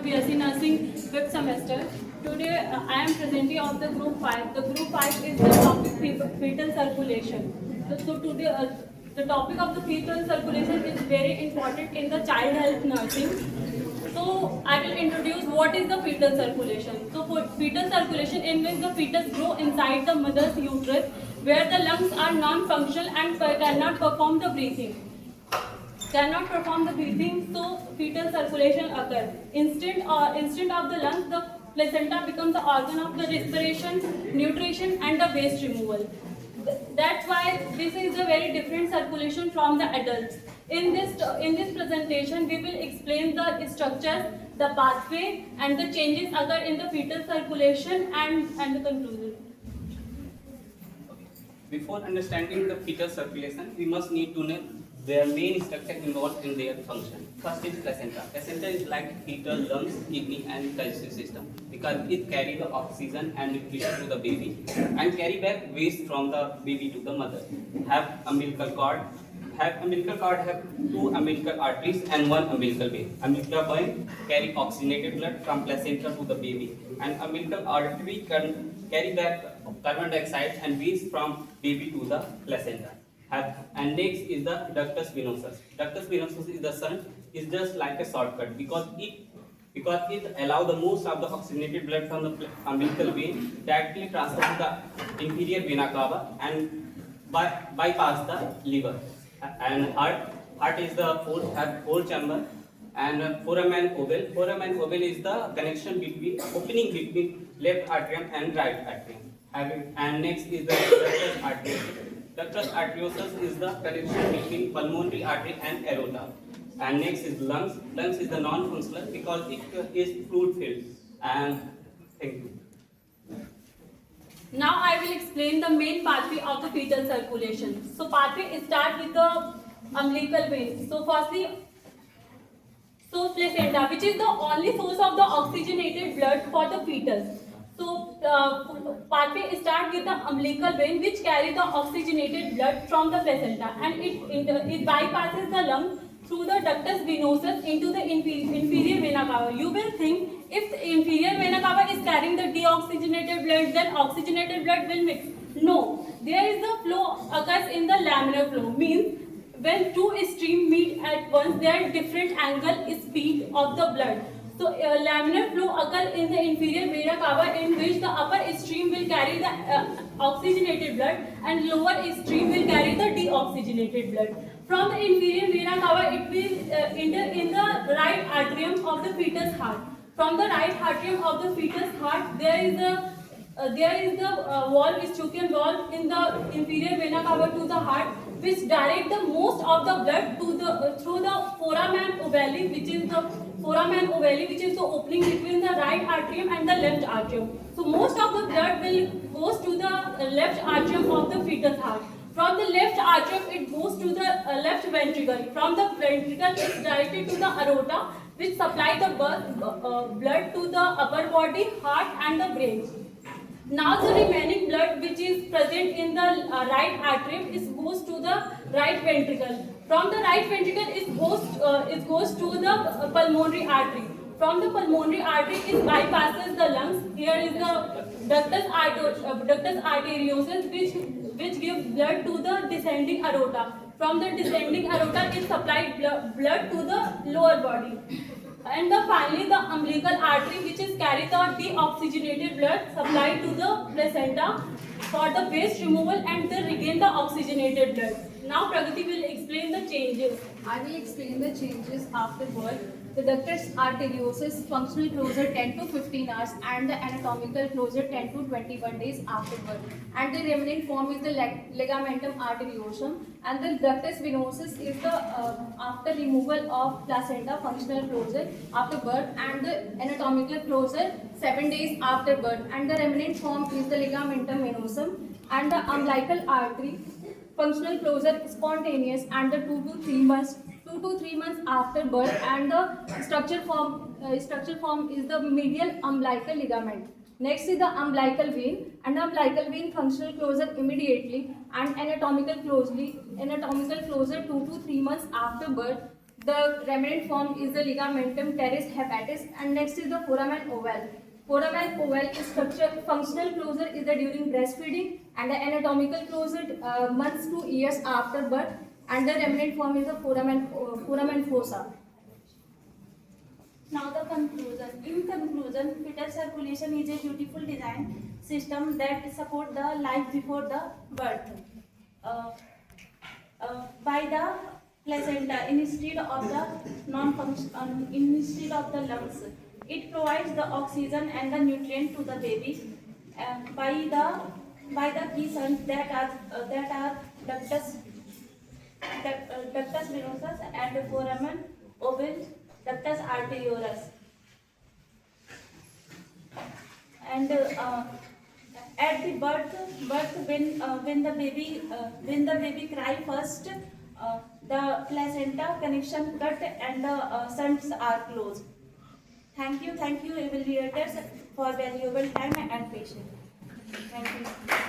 BSc Nursing 5th semester. Today I am presenting of the group 5. The group 5 is the topic fetal circulation. So today the topic of the fetal circulation is very important in the child health nursing. So I will introduce what is the fetal circulation. So for fetal circulation in which the fetus grow inside the mother's uterus where the lungs are non-functional and cannot perform the breathing. So fetal circulation occurs. Instead of the lungs, the placenta becomes the organ of the respiration, nutrition, and the waste removal. That's why this is a very different circulation from the adults. In this presentation, we will explain the structures, the pathway, and the changes occur in the fetal circulation and the conclusion. Before understanding the fetal circulation, we must need to know their main structure involved in their function. First is placenta. Placenta is like fetal lungs, kidney, and digestive system because it carries the oxygen and nutrition to the baby and carry back waste from the baby to the mother. Have umbilical cord. Have two umbilical arteries and one umbilical vein. Umbilical vein carry oxygenated blood from placenta to the baby, and umbilical artery can carry back carbon dioxide and waste from baby to the placenta. And next is the ductus venosus. Ductus venosus is just like a shortcut because it allows the most of the oxygenated blood from the umbilical vein directly transfer to the inferior vena cava and bypass the liver. And heart is the fourth chamber, and foramen ovale. Foramen ovale is the opening between left atrium and right atrium. And next is the ductus arteriosus. Ductus arteriosus is the connection between pulmonary artery and aorta. And next is lungs. Lungs is the non-functional because it is fluid filled. And thank you. Now I will explain the main pathway of the fetal circulation. So pathway start with the umbilical vein. So firstly, placenta, which is the only source of the oxygenated blood for the fetus. So pathway start with the umbilical vein, which carry the oxygenated blood from the placenta, and it bypasses the lung through the ductus venosus into the inferior vena cava. You will think if the inferior vena cava is carrying the deoxygenated blood, then oxygenated blood will mix. No, there is the flow occurs in the laminar flow. Means when two streams meet at once, there is different angle speed of the blood. So laminar flow occurs in the inferior vena cava, in which the upper stream will carry the oxygenated blood and lower stream will carry the deoxygenated blood. From the inferior vena cava, it will enter in the right atrium of the fetus heart. From the right atrium of the fetus heart, there is the valve, Eustachian valve in the inferior vena cava to the heart, which direct the most of the blood to the through the foramen ovale, which is the opening between the right atrium and the left atrium. So most of the blood will goes to the left atrium of the fetus heart. From the left atrium, it goes to the left ventricle. From the ventricle, it's directed to the aorta, which supply the blood to the upper body, heart, and the brain. Now the remaining blood which is present in the right atrium goes to the right ventricle. From the right ventricle it goes to the pulmonary artery. From the pulmonary artery it bypasses the lungs. Here is the ductus arteriosus which gives blood to the descending aorta. From the descending aorta it supplies blood to the lower body. And finally the umbilical artery, which is carry the deoxygenated blood supplied to the placenta for the waste removal and they regain the oxygenated blood. Now Pragati will explain the changes. I will explain the changes after birth. The ductus arteriosus functional closure 10 to 15 hours and the anatomical closure 10 to 21 days after birth. And the remnant form is the ligamentum arteriosum, and the ductus venosus is the after removal of placenta functional closure after birth, and the anatomical closure 7 days after birth. And the remnant form is the ligamentum venosum, and the umbilical artery functional closure spontaneous and the 2 to 3 months after birth, and the structure form is the medial umbilical ligament. Next is the umbilical vein, and the umbilical vein functional closure immediately and anatomical closure 2 to 3 months after birth. The remnant form is the ligamentum teres hepatis, and next is the foramen ovale. Foramen ovale is structure, functional closure is the during breastfeeding, and the anatomical closure months to years after birth, and the remnant form is the foramen fossa. Now the conclusion. In conclusion, fetal circulation is a beautiful design system that support the life before the birth. By the placenta instead of the instead of the lungs, it provides the oxygen and the nutrient to the baby. By the key cells that are ductus venosus and foramen ovale, ductus arteriosus. And at the birth when the baby cry first, the placenta connection cut and the shunts are closed. Thank you, evaluators, for valuable time and patience.